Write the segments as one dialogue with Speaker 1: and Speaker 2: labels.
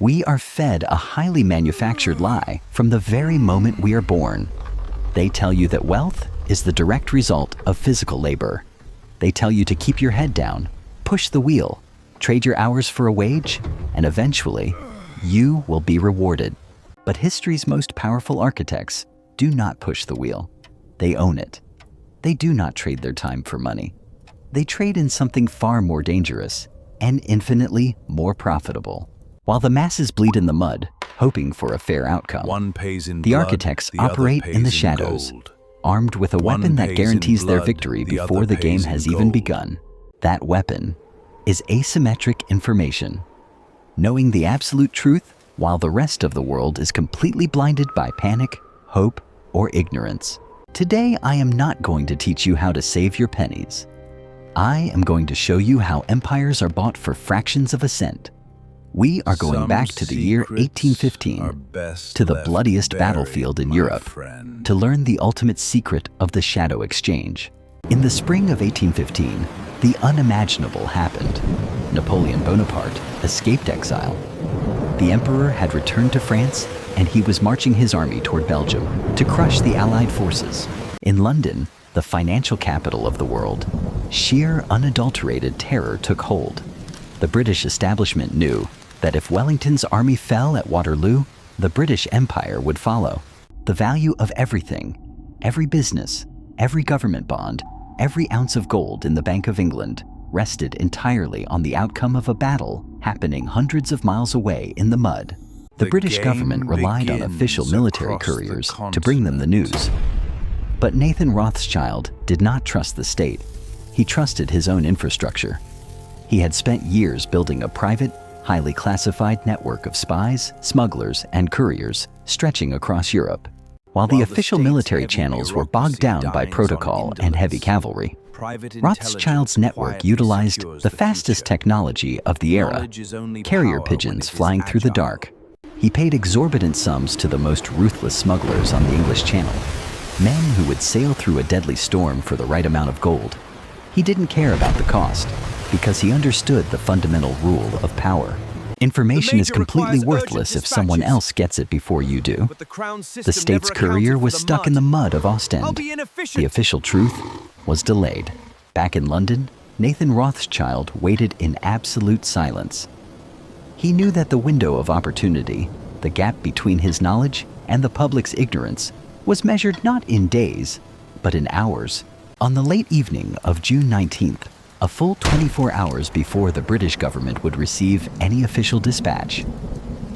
Speaker 1: We are fed a highly manufactured lie from the very moment we are born. They tell you that wealth is the direct result of physical labor. They tell you to keep your head down, push the wheel, trade your hours for a wage, and eventually, you will be rewarded. But history's most powerful architects do not push the wheel. They own it. They do not trade their time for money. They trade in something far more dangerous and infinitely more profitable. While the masses bleed in the mud, hoping for a fair outcome,
Speaker 2: One pays in
Speaker 1: the
Speaker 2: blood,
Speaker 1: architects
Speaker 2: the other
Speaker 1: operate
Speaker 2: pays
Speaker 1: in the
Speaker 2: in
Speaker 1: shadows,
Speaker 2: gold.
Speaker 1: armed with a
Speaker 2: One
Speaker 1: weapon that
Speaker 2: pays in
Speaker 1: guarantees their
Speaker 2: blood,
Speaker 1: victory
Speaker 2: the other
Speaker 1: before the game
Speaker 2: pays in
Speaker 1: has even
Speaker 2: gold.
Speaker 1: begun. That weapon is asymmetric information. Knowing the absolute truth while the rest of the world is completely blinded by panic, hope, or ignorance. Today, I am not going to teach you how to save your pennies. I am going to show you how empires are bought for fractions of a cent. We are going back to the year 1815, to the bloodiest battlefield in Europe, to learn the ultimate secret of the shadow exchange. In the spring of 1815, the unimaginable happened. Napoleon Bonaparte escaped exile. The emperor had returned to France, and he was marching his army toward Belgium to crush the Allied forces. In London, the financial capital of the world, sheer unadulterated terror took hold. The British establishment knew that if Wellington's army fell at Waterloo, the British Empire would follow. The value of everything, every business, every government bond, every ounce of gold in the Bank of England rested entirely on the outcome of a battle happening hundreds of miles away in the mud. The British government relied on official military couriers to bring them the news. But Nathan Rothschild did not trust the state. He trusted his own infrastructure. He had spent years building a private, highly classified network of spies, smugglers, and couriers stretching across Europe. While the official military channels were bogged down by protocol and heavy cavalry, Rothschild's network utilized the fastest technology of the era, carrier pigeons flying through the dark. He paid exorbitant sums to the most ruthless smugglers on the English Channel, men who would sail through a deadly storm for the right amount of gold. He didn't care about the cost, because he understood the fundamental rule of power. Information is completely worthless if someone else gets it before you do. The state's courier was stuck in the mud of Ostend. The official truth was delayed. Back in London, Nathan Rothschild waited in absolute silence. He knew that the window of opportunity, the gap between his knowledge and the public's ignorance, was measured not in days, but in hours. On the late evening of June 19th, a full 24 hours before the British government would receive any official dispatch,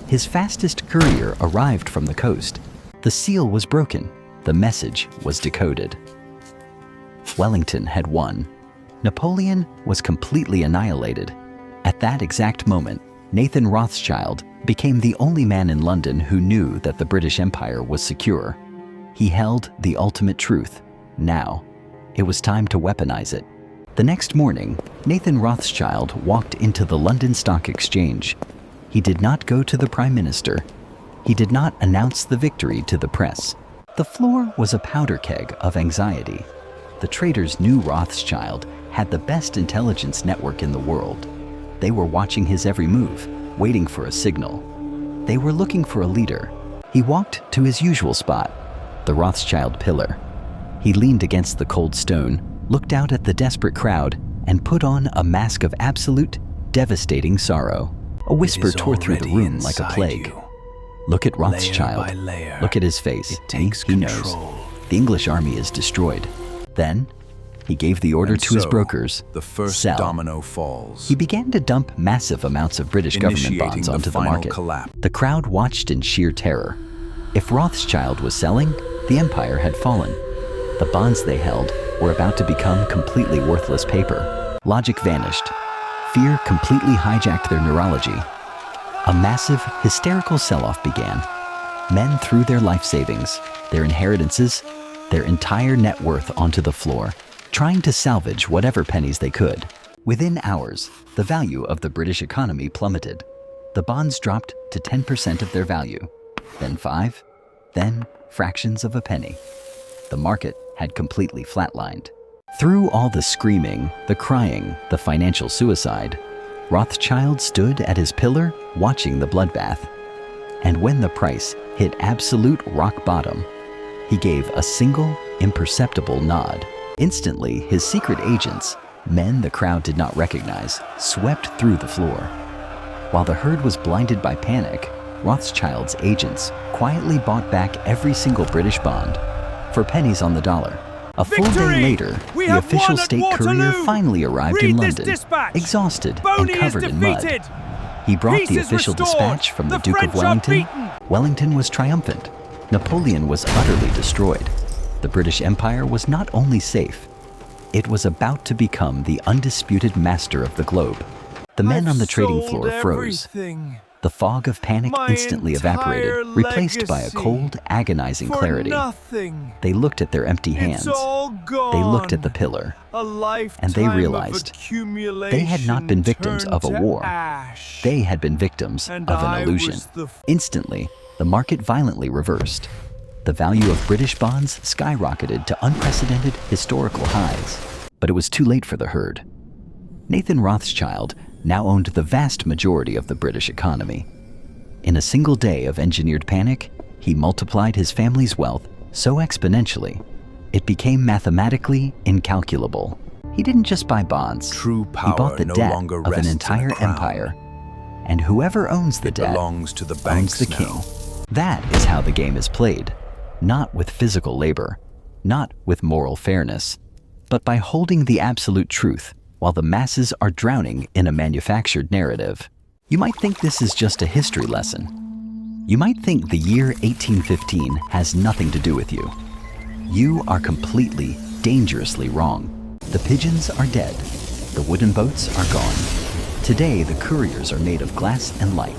Speaker 1: his fastest courier arrived from the coast. The seal was broken. The message was decoded. Wellington had won. Napoleon was completely annihilated. At that exact moment, Nathan Rothschild became the only man in London who knew that the British Empire was secure. He held the ultimate truth. Now, it was time to weaponize it. The next morning, Nathan Rothschild walked into the London Stock Exchange. He did not go to the Prime Minister. He did not announce the victory to the press. The floor was a powder keg of anxiety. The traders knew Rothschild had the best intelligence network in the world. They were watching his every move, waiting for a signal. They were looking for a leader. He walked to his usual spot, the Rothschild pillar. He leaned against the cold stone, looked out at the desperate crowd, and put on a mask of absolute, devastating sorrow. A whisper tore through the room like a plague. Look at Rothschild. Look at his face. He knows. The English army is destroyed. Then, he gave the order to his brokers.
Speaker 2: The first
Speaker 1: sell.
Speaker 2: domino falls.
Speaker 1: He began to dump massive amounts of British government bonds onto the market. The crowd watched in sheer terror. If Rothschild was selling, the empire had fallen. The bonds they held were about to become completely worthless paper. Logic vanished. Fear completely hijacked their neurology. A massive, hysterical sell-off began. Men threw their life savings, their inheritances, their entire net worth onto the floor, trying to salvage whatever pennies they could. Within hours, the value of the British economy plummeted. The bonds dropped to 10% of their value, then 5, then fractions of a penny. The market had completely flatlined. Through all the screaming, the crying, the financial suicide, Rothschild stood at his pillar watching the bloodbath. And when the price hit absolute rock bottom, he gave a single, imperceptible nod. Instantly, his secret agents, men the crowd did not recognize, swept through the floor. While the herd was blinded by panic, Rothschild's agents quietly bought back every single British bond for pennies on the dollar. A full day later, the official state courier finally arrived in London, exhausted and covered in mud. He brought the official dispatch from the Duke of Wellington. Wellington was triumphant. Napoleon was utterly destroyed. The British Empire was not only safe, it was about to become the undisputed master of the globe. The men on the trading floor froze. The fog of panic instantly evaporated, replaced by a cold, agonizing clarity. They looked at their empty hands. They looked at the pillar, and they realized they had not been victims of a war. They had been victims of an illusion. Instantly, the market violently reversed. The value of British bonds skyrocketed to unprecedented historical highs. But it was too late for the herd. Nathan Rothschild now owned the vast majority of the British economy. In a single day of engineered panic, he multiplied his family's wealth so exponentially, it became mathematically incalculable. He didn't just buy bonds.
Speaker 2: True power
Speaker 1: he bought the
Speaker 2: no
Speaker 1: debt
Speaker 2: longer
Speaker 1: of an
Speaker 2: rests in
Speaker 1: entire
Speaker 2: the crown.
Speaker 1: empire. And whoever owns the debt
Speaker 2: belongs to the
Speaker 1: owns
Speaker 2: banks
Speaker 1: the king.
Speaker 2: now.
Speaker 1: That is how the game is played. Not with physical labor, not with moral fairness, but by holding the absolute truth while the masses are drowning in a manufactured narrative. You might think this is just a history lesson. You might think the year 1815 has nothing to do with you. You are completely, dangerously wrong. The pigeons are dead. The wooden boats are gone. Today, the couriers are made of glass and light.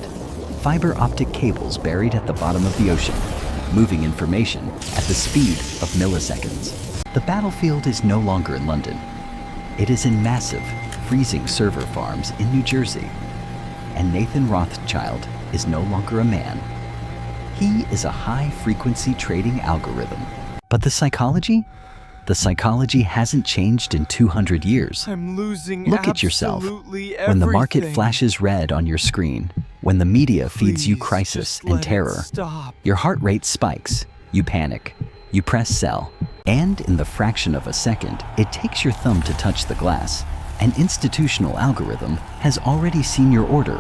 Speaker 1: Fiber optic cables buried at the bottom of the ocean, moving information at the speed of milliseconds. The battlefield is no longer in London. It is in massive, freezing server farms in New Jersey. And Nathan Rothschild is no longer a man. He is a high-frequency trading algorithm. But the psychology? The psychology hasn't changed in 200 years.
Speaker 3: I'm losing
Speaker 1: Look at yourself.
Speaker 3: absolutely
Speaker 1: When the market
Speaker 3: everything.
Speaker 1: flashes red on your screen, when the media feeds you
Speaker 3: Please,
Speaker 1: crisis
Speaker 3: just
Speaker 1: and
Speaker 3: let it
Speaker 1: terror,
Speaker 3: stop.
Speaker 1: your heart rate spikes, you panic, you press sell, and in the fraction of a second, it takes your thumb to touch the glass. An institutional algorithm has already seen your order,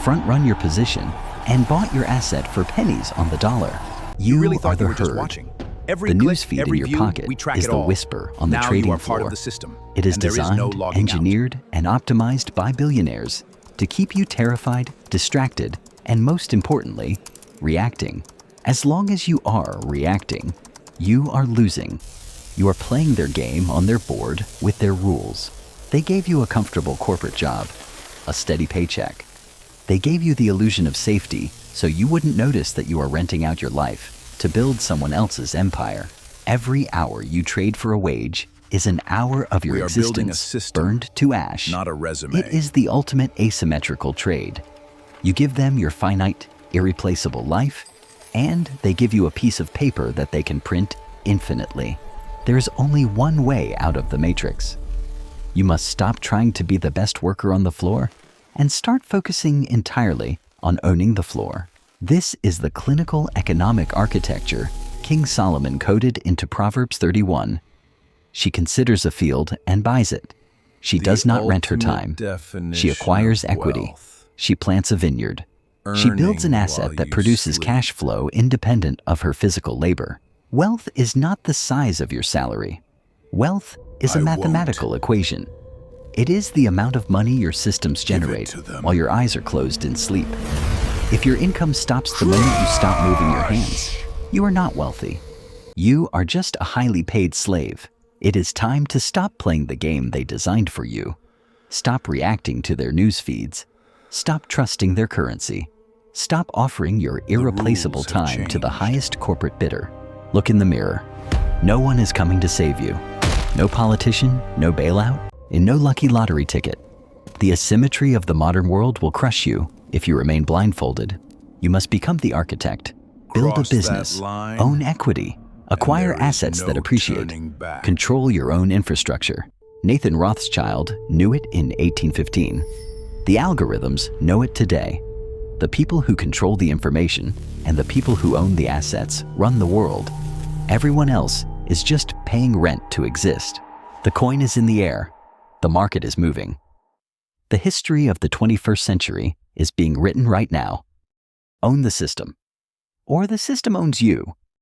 Speaker 1: front-run your position, and bought your asset for pennies on the dollar. You
Speaker 2: really
Speaker 1: are
Speaker 2: thought
Speaker 1: the
Speaker 2: you were just
Speaker 1: herd.
Speaker 2: watching. Every
Speaker 1: The
Speaker 2: click,
Speaker 1: news feed
Speaker 2: every
Speaker 1: in your
Speaker 2: view,
Speaker 1: pocket
Speaker 2: we track
Speaker 1: is
Speaker 2: it
Speaker 1: the
Speaker 2: all.
Speaker 1: whisper on the
Speaker 2: Now
Speaker 1: trading
Speaker 2: you are
Speaker 1: floor.
Speaker 2: part of the system.
Speaker 1: It is
Speaker 2: and there
Speaker 1: designed,
Speaker 2: no logging out.
Speaker 1: engineered, and optimized by billionaires to keep you terrified, distracted, and most importantly, reacting. As long as you are reacting, you are losing. You are playing their game on their board with their rules. They gave you a comfortable corporate job, a steady paycheck. They gave you the illusion of safety so you wouldn't notice that you are renting out your life to build someone else's empire. Every hour you trade for a wage is an hour of your
Speaker 2: We are building a
Speaker 1: existence
Speaker 2: system,
Speaker 1: burned to ash.
Speaker 2: not a resume.
Speaker 1: It is the ultimate asymmetrical trade. You give them your finite, irreplaceable life, and they give you a piece of paper that they can print infinitely. There is only one way out of the matrix. You must stop trying to be the best worker on the floor and start focusing entirely on owning the floor. This is the clinical economic architecture King Solomon coded into Proverbs 31. She considers a field and buys it. She does not rent her time. She acquires equity. She plants a vineyard. She builds an asset that produces cash flow independent of her physical labor. Wealth is not the size of your salary. Wealth is a mathematical equation. It is the amount of money your systems generate while your eyes are closed in sleep. If your income stops the moment you stop moving your hands, you are not wealthy. You are just a highly paid slave. It is time to stop playing the game they designed for you. Stop reacting to their news feeds. Stop trusting their currency. Stop offering your irreplaceable
Speaker 2: rules have
Speaker 1: time to the
Speaker 2: changed.
Speaker 1: highest corporate bidder. Look in the mirror. No one is coming to save you. No politician, no bailout, and no lucky lottery ticket. The asymmetry of the modern world will crush you if you remain blindfolded. You must become the architect, build
Speaker 2: Cross
Speaker 1: a
Speaker 2: that
Speaker 1: business,
Speaker 2: line,
Speaker 1: own equity, acquire
Speaker 2: there is
Speaker 1: assets
Speaker 2: no
Speaker 1: that appreciate,
Speaker 2: turning back.
Speaker 1: control your own infrastructure. Nathan Rothschild knew it in 1815. The algorithms know it today. The people who control the information and the people who own the assets run the world. Everyone else is just paying rent to exist. The coin is in the air. The market is moving. The history of the 21st century is being written right now. Own the system, or the system owns you.